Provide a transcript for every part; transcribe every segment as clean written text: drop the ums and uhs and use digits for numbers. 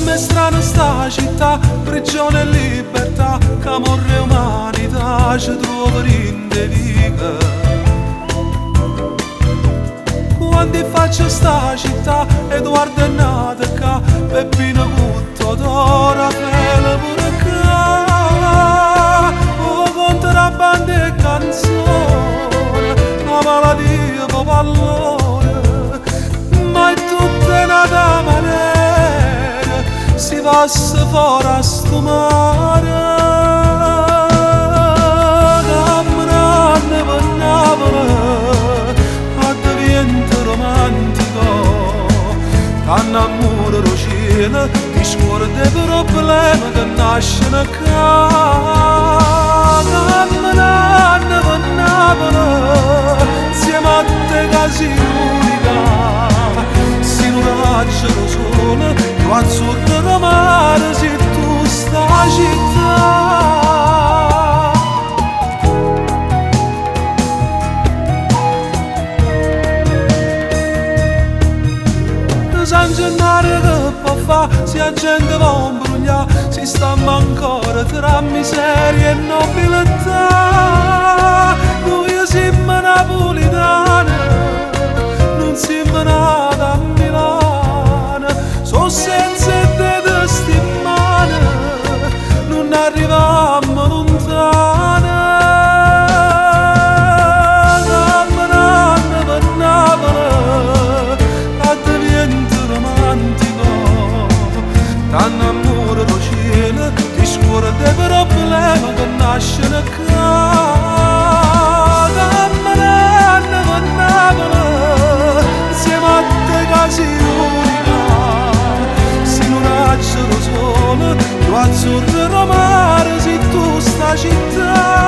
Com'è strana sta città, prigione e libertà, che amore e umanità ci trovano in de viga. Quando faccio sta città, Edoardo è nato qua, Peppino Cutto, Dora, Fela pure qua. Oh, conta la banda e canzone, la malattia po' pallone, ma è tutta nata maniera, si passa fuori a sto mare. Camminando per Napoli, a diventa romantico, t'annamora lo cielo, ti scordi i problemi che nascono qua. Camminando per Napoli, insieme a te che sei unica, si non raggio lo sole, io azzurro lo mare, se tu sta città. San Gennaro che può fa, se la gente va imbrugliare, si stamma ancora tra miseria e nobiltà. Noi siamo napolitani, non siamo nati a Milano, sono senza te testimoni, non arriviamo lontano. Camminando per Napoli, a diventa romantico, t'annamora lo cielo, ti scordi i problemi che nascono qua. Camminando per Napoli, insieme a te che sei unica, si non raggio lo sole, io azzurro lo mare, se tu sta città.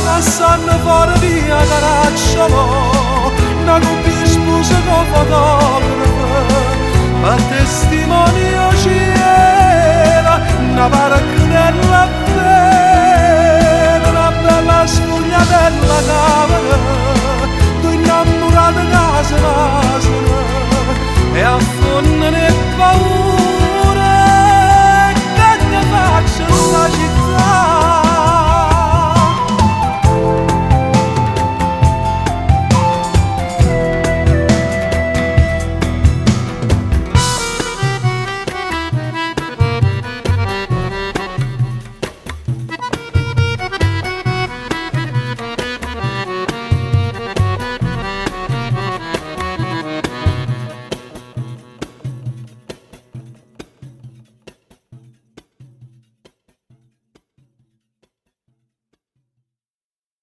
Passando fuori via Caracciolo, una coppia sposa con fotografo, a testimonio cielo, una baracca vera, una bella sfogliatella camera, due innamorate casa nascono e affondano e paura.